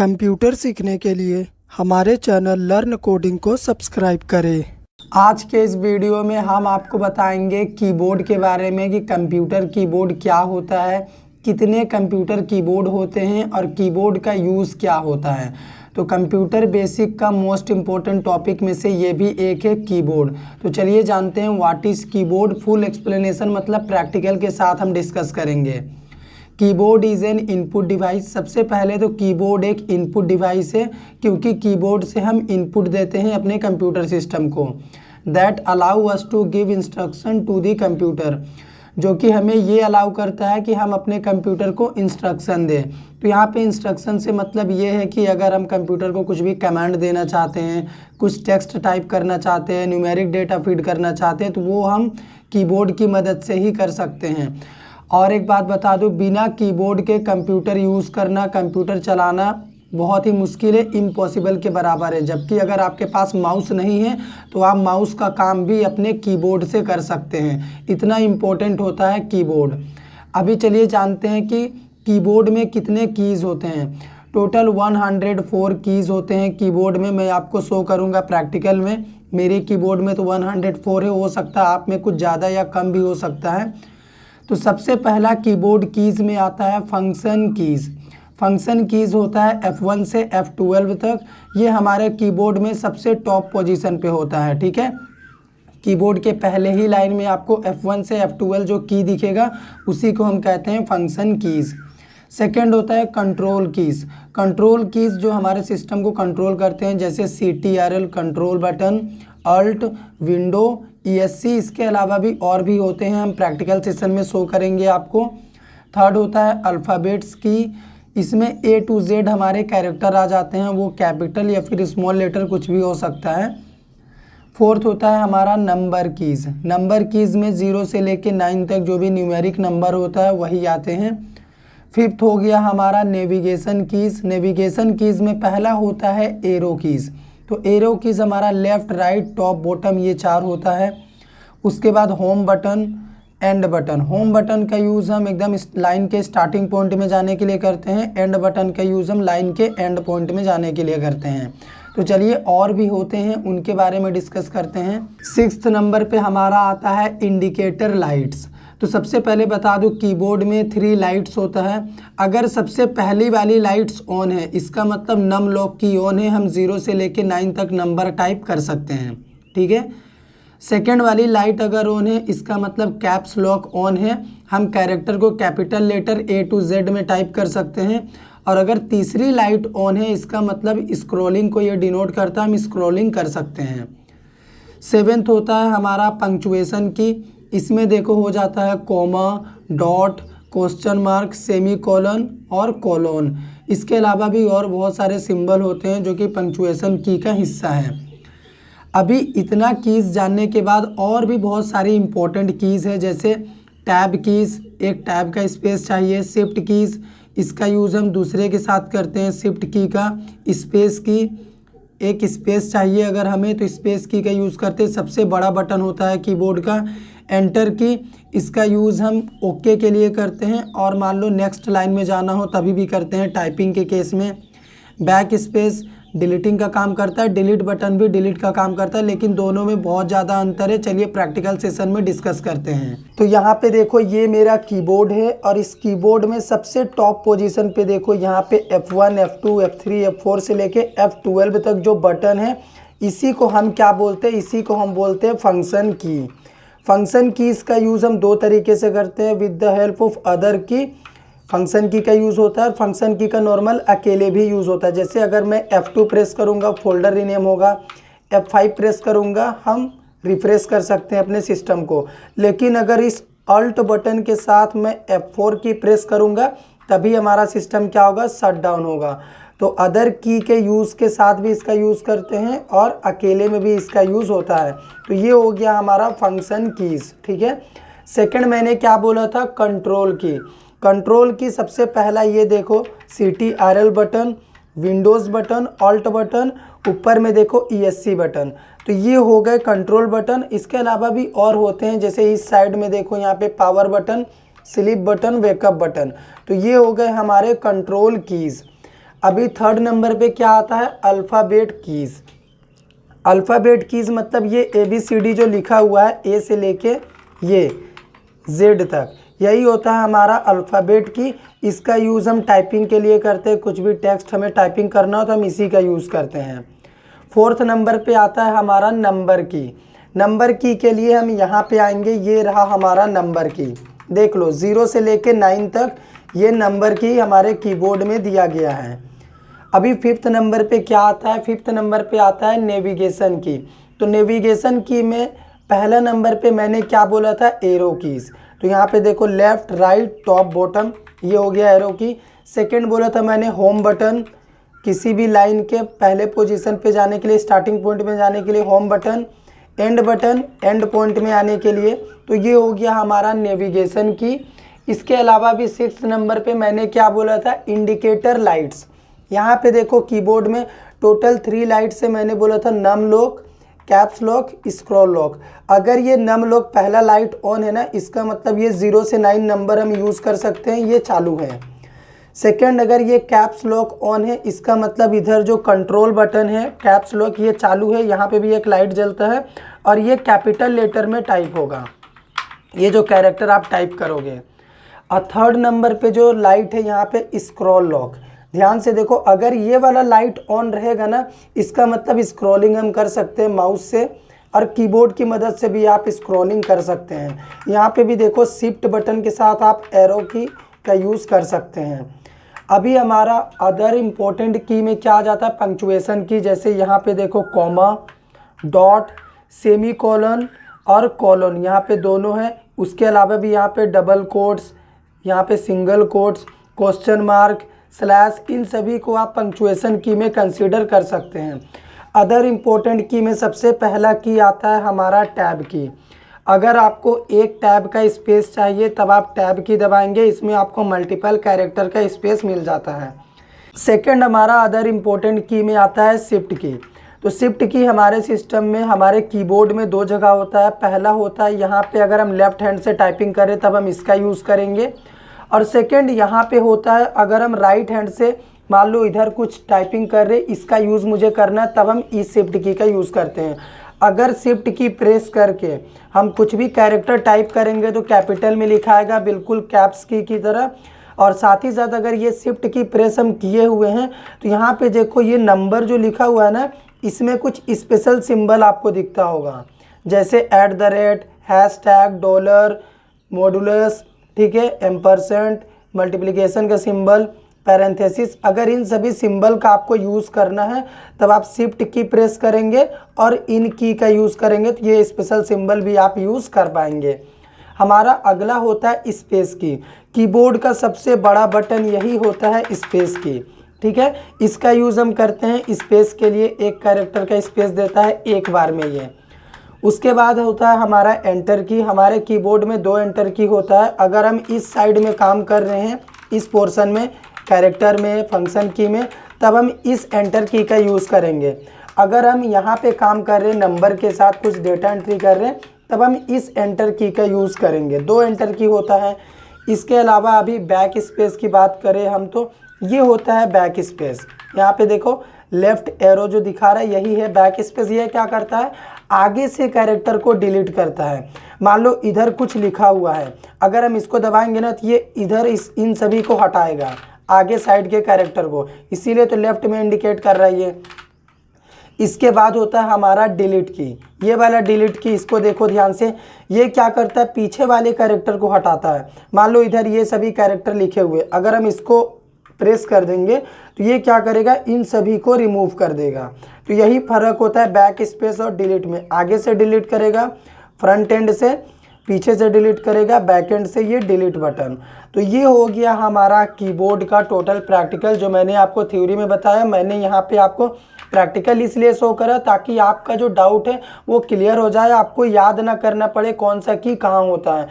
Computer सीखने के लिए हमारे चैनल लर्न कोडिंग को सब्सक्राइब करें। आज के इस वीडियो में हम आपको बताएंगे कीबोर्ड के बारे में कि कंप्यूटर कीबोर्ड क्या होता है, कितने कंप्यूटर कीबोर्ड होते हैं और कीबोर्ड का यूज़ क्या होता है। तो कंप्यूटर बेसिक का मोस्ट इम्पोर्टेंट टॉपिक में से ये भी एक है कीबोर्ड। तो चलिए जानते हैं what is keyboard. Full explanation मतलब प्रैक्टिकल के साथ हम डिस्कस करेंगे। Keyboard is an input device. सबसे पहले तो कीबोर्ड एक इनपुट डिवाइस है, क्योंकि कीबोर्ड से हम इनपुट देते हैं अपने कंप्यूटर सिस्टम को। That allow us to give instruction to the computer, जो कि हमें ये अलाउ करता है कि हम अपने कंप्यूटर को इंस्ट्रक्शन दें। तो यहाँ पे इंस्ट्रक्शन से मतलब ये है कि अगर हम कंप्यूटर को कुछ भी कमांड देना चाहते हैं, कुछ टेक्स्ट टाइप करना चाहते हैं, न्यूमेरिक डेटा फीड करना चाहते हैं, तो वो हम कीबोर्ड की मदद से ही कर सकते हैं। और एक बात बता दूं, बिना कीबोर्ड के कंप्यूटर यूज़ करना, कंप्यूटर चलाना बहुत ही मुश्किल है, इम्पॉसिबल के बराबर है। जबकि अगर आपके पास माउस नहीं है तो आप माउस का काम भी अपने कीबोर्ड से कर सकते हैं। इतना इम्पोर्टेंट होता है कीबोर्ड। अभी चलिए जानते हैं कि कीबोर्ड में कितने कीज़ होते हैं। टोटल 104 कीज़ होते हैं कीबोर्ड में। मैं आपको शो करूँगा प्रैक्टिकल में। मेरे कीबोर्ड में तो 104 है, हो सकता है आप में कुछ ज़्यादा या कम भी हो सकता है। तो सबसे पहला कीबोर्ड कीज़ में आता है फंक्शन कीज़। फंक्शन कीज़ होता है F1 से F12 तक। ये हमारे कीबोर्ड में सबसे टॉप पोजीशन पे होता है, ठीक है। कीबोर्ड के पहले ही लाइन में आपको F1 से F12 जो की दिखेगा उसी को हम कहते हैं फंक्शन कीज़। सेकेंड होता है कंट्रोल कीज़। कंट्रोल कीज़ जो हमारे सिस्टम को कंट्रोल करते हैं, जैसे CTRL control button, alt, window, ESC। इसके अलावा भी और भी होते हैं, हम प्रैक्टिकल सेशन में शो करेंगे आपको। थर्ड होता है अल्फ़ाबेट्स की। इसमें A to Z हमारे कैरेक्टर आ जाते हैं, वो कैपिटल या फिर स्मॉल लेटर कुछ भी हो सकता है। फोर्थ होता है हमारा नंबर कीज़। नंबर कीज़ में 0 से लेके 9 तक जो भी न्यूमेरिक नंबर होता है वही आते हैं। फिफ्थ हो गया हमारा नेविगेशन कीज़। नेविगेशन कीज़ में पहला होता है एरो कीज़। तो एरो कीज़ हमारा लेफ़्ट, राइट, टॉप, बॉटम ये 4 होता है। उसके बाद home button, and button. Home button का यूज़ हम एकदम लाइन के स्टार्टिंग पॉइंट में जाने के लिए करते हैं। एंड बटन का यूज़ हम लाइन के एंड पॉइंट में जाने के लिए करते हैं। तो चलिए और भी होते हैं, उनके बारे में डिस्कस करते हैं। 6th नंबर पे हमारा आता है इंडिकेटर लाइट्स। तो सबसे पहले बता दूं, कीबोर्ड में 3 लाइट्स होता है। अगर सबसे पहली वाली लाइट्स ऑन है, इसका मतलब नम लॉक की ऑन है, हम 0 से लेके 9 तक नंबर टाइप कर सकते हैं, ठीक है। सेकेंड वाली लाइट अगर ऑन है, इसका मतलब कैप्स लॉक ऑन है, हम कैरेक्टर को capital letter A to Z में टाइप कर सकते हैं। और अगर तीसरी लाइट ऑन है, इसका मतलब स्क्रॉलिंग को ये डिनोट करता है, हम स्क्रॉलिंग कर सकते हैं। 7th होता है हमारा पंक्चुएशन की। इसमें देखो हो जाता है comma, dot, question mark, semi colon और कॉलोन। इसके अलावा भी और बहुत सारे सिंबल होते हैं जो कि पंक्चुएशन की का हिस्सा है। अभी इतना कीज़ जानने के बाद और भी बहुत सारी इंपॉर्टेंट कीज़ है, जैसे टैब कीज़, एक टैब का स्पेस चाहिए। शिफ्ट कीज़, इसका यूज़ हम दूसरे के साथ करते हैं, शिफ्ट की का। स्पेस की, एक स्पेस चाहिए अगर हमें तो स्पेस की का यूज़ करते हैं। सबसे बड़ा बटन होता है कीबोर्ड का। एंटर की, इसका यूज़ हम ओके के लिए करते हैं और मान लो नेक्स्ट लाइन में जाना हो तभी भी करते हैं, टाइपिंग के केस में। बैक स्पेस डिलीटिंग का काम करता है, डिलीट बटन भी डिलीट का काम करता है, लेकिन दोनों में बहुत ज़्यादा अंतर है। चलिए प्रैक्टिकल सेशन में डिस्कस करते हैं। तो यहाँ पे देखो ये मेरा कीबोर्ड है और इस कीबोर्ड में सबसे टॉप पोजीशन पे देखो यहाँ पे F1, F2, F3, F4 से लेके F12 तक जो बटन है, इसी को हम क्या बोलते हैं, इसी को हम बोलते हैं फंक्शन की। फंक्शन कीज़ का यूज़ हम 2 तरीके से करते हैं, with the help of other की। फंक्शन की का यूज़ होता है और फंक्शन की का नॉर्मल अकेले भी यूज़ होता है। जैसे अगर मैं F2 प्रेस करूँगा फोल्डर रीनेम होगा, F5 प्रेस करूँगा हम रिफ्रेश कर सकते हैं अपने सिस्टम को। लेकिन अगर इस अल्ट बटन के साथ मैं F4 की प्रेस करूँगा तभी हमारा सिस्टम क्या होगा, शट डाउन होगा। तो अदर की के यूज़ के साथ भी इसका यूज़ करते हैं और अकेले में भी इसका यूज़ होता है। तो ये हो गया हमारा फंक्शन कीज़, ठीक है। सेकंड मैंने क्या बोला था, कंट्रोल की। कंट्रोल की सबसे पहला ये देखो CTRL button, Windows button, alt button, ऊपर में देखो ESC बटन। तो ये हो गए कंट्रोल बटन। इसके अलावा भी और होते हैं, जैसे इस साइड में देखो यहाँ पे power button, sleep button, wake up button. तो ये हो गए हमारे कंट्रोल कीज़। अभी थर्ड नंबर पे क्या आता है, अल्फ़ाबेट कीज़। अल्फ़ाबेट कीज़ मतलब ये ABCD जो लिखा हुआ है ए से लेके ये Z तक, यही होता है हमारा अल्फ़ाबेट की। इसका यूज़ हम टाइपिंग के लिए करते हैं, कुछ भी टेक्स्ट हमें टाइपिंग करना हो तो हम इसी का यूज़ करते हैं। फोर्थ नंबर पे आता है हमारा नंबर की। नंबर की के लिए हम यहाँ पे आएंगे, ये रहा हमारा नंबर की, देख लो 0 से लेके 9 तक ये नंबर की हमारे कीबोर्ड में दिया गया है। अभी फिफ्थ नंबर पे क्या आता है, फिफ्थ नंबर पे आता है नेविगेशन की। तो नेविगेशन की में पहला नंबर पे मैंने क्या बोला था, एरो कीज़। तो यहाँ पे देखो लेफ़्ट राइट टॉप बॉटम, ये हो गया एरो की। सेकंड बोला था मैंने होम बटन, किसी भी लाइन के पहले पोजीशन पे जाने के लिए, स्टार्टिंग पॉइंट में जाने के लिए home button, button and point में आने के लिए। तो ये हो गया हमारा नेविगेशन की। इसके अलावा भी सिक्स्थ नंबर पे मैंने क्या बोला था, इंडिकेटर लाइट्स। यहाँ पे देखो कीबोर्ड में टोटल 3 लाइट से मैंने बोला था num lock, caps lock, scroll lock. अगर ये नम लॉक पहला लाइट ऑन है ना, इसका मतलब ये 0 से 9 नंबर हम यूज़ कर सकते हैं, ये चालू है। सेकंड, अगर ये कैप्स लॉक ऑन है, इसका मतलब इधर जो कंट्रोल बटन है कैप्स लॉक ये चालू है, यहाँ पे भी एक लाइट जलता है और ये कैपिटल लेटर में टाइप होगा, ये जो कैरेक्टर आप टाइप करोगे। और थर्ड नंबर पे जो लाइट है यहाँ पे स्क्रॉल लॉक, ध्यान से देखो, अगर ये वाला लाइट ऑन रहेगा ना, इसका मतलब स्क्रॉलिंग हम कर सकते हैं माउस से, और कीबोर्ड की मदद से भी आप स्क्रॉलिंग कर सकते हैं। यहाँ पे भी देखो शिफ्ट बटन के साथ आप एरो की का यूज़ कर सकते हैं। अभी हमारा अदर इम्पोर्टेंट की में क्या आ जाता है, पंक्चुएशन की। जैसे यहाँ पे देखो कॉमा, डॉट, सेमी कॉलन और कॉलन, यहाँ पे दोनों हैं। उसके अलावा भी यहाँ पे डबल कोट्स, यहाँ पे single quotes, question mark, slash, इन सभी को आप पंक्चुएशन की में कंसीडर कर सकते हैं। अदर इम्पोर्टेंट की में सबसे पहला की आता है हमारा टैब की। अगर आपको एक टैब का स्पेस चाहिए तब आप टैब की दबाएंगे, इसमें आपको मल्टीपल कैरेक्टर का स्पेस मिल जाता है। सेकंड हमारा अदर इम्पोर्टेंट की में आता है शिफ्ट की। तो शिफ्ट की हमारे सिस्टम में, हमारे कीबोर्ड में 2 जगह होता है। पहला होता है यहाँ पे, अगर हम लेफ्ट हैंड से टाइपिंग करें तब हम इसका यूज़ करेंगे, और सेकंड यहाँ पे होता है अगर हम राइट हैंड से मान लो इधर कुछ टाइपिंग कर रहे, इसका यूज़ मुझे करना है, तब हम इस शिफ्ट की का यूज़ करते हैं। अगर शिफ्ट की प्रेस करके हम कुछ भी कैरेक्टर टाइप करेंगे तो कैपिटल में लिखा आएगा, बिल्कुल कैप्स की तरह। और साथ ही साथ अगर ये शिफ्ट की प्रेस हम किए हुए हैं तो यहाँ पे देखो ये नंबर जो लिखा हुआ है ना, इसमें कुछ स्पेशल सिंबल आपको दिखता होगा, जैसे @ हैशटैग, डॉलर, मॉडुलस, ठीक है, एम्परसेंट, मल्टीप्लिकेशन का सिंबल, पैरेंथेसिस। अगर इन सभी सिंबल का आपको यूज़ करना है तब आप शिफ्ट की प्रेस करेंगे और इन की का यूज़ करेंगे, तो ये स्पेशल सिंबल भी आप यूज़ कर पाएंगे। हमारा अगला होता है स्पेस की। कीबोर्ड का सबसे बड़ा बटन यही होता है स्पेस की, ठीक है। इसका यूज़ हम करते हैं स्पेस के लिए, एक कैरेक्टर का स्पेस देता है एक बार में ये। उसके बाद होता है हमारा एंटर की। हमारे कीबोर्ड में 2 एंटर की होता है। अगर हम इस साइड में काम कर रहे हैं, इस पोर्शन में, कैरेक्टर में, फंक्शन की में, तब हम इस एंटर की का यूज़ करेंगे। अगर हम यहाँ पे काम कर रहे हैं, नंबर के साथ कुछ डेटा एंट्री कर रहे हैं, तब हम इस एंटर की का यूज़ करेंगे। 2 एंटर की होता है। इसके अलावा अभी बैक स्पेस की बात करें हम, तो ये होता है बैक स्पेस। यहाँ पे देखो लेफ्ट एरो जो दिखा रहा है यही है बैक स्पेस। ये क्या करता है, आगे से कैरेक्टर को डिलीट करता है। मान लो इधर कुछ लिखा हुआ है, अगर हम इसको दबाएंगे ना तो ये इधर इन सभी को हटाएगा, आगे साइड के कैरेक्टर को, इसीलिए तो लेफ्ट में इंडिकेट कर रहा है ये। इसके बाद होता है हमारा डिलीट की। ये वाला डिलीट की, इसको देखो ध्यान से, ये क्या करता है, पीछे वाले कैरेक्टर को हटाता है। मान लो इधर ये सभी कैरेक्टर लिखे हुए, अगर हम इसको प्रेस कर देंगे तो ये क्या करेगा, इन सभी को रिमूव कर देगा। तो यही फर्क होता है बैक स्पेस और डिलीट में। आगे से डिलीट करेगा, फ्रंट एंड से, पीछे से डिलीट करेगा, बैक एंड से ये डिलीट बटन। तो ये हो गया हमारा कीबोर्ड का टोटल प्रैक्टिकल, जो मैंने आपको थ्योरी में बताया। मैंने यहाँ पे आपको प्रैक्टिकल इसलिए शो करा ताकि आपका जो डाउट है वो क्लियर हो जाए, आपको याद ना करना पड़े कौन सा की कहाँ होता है।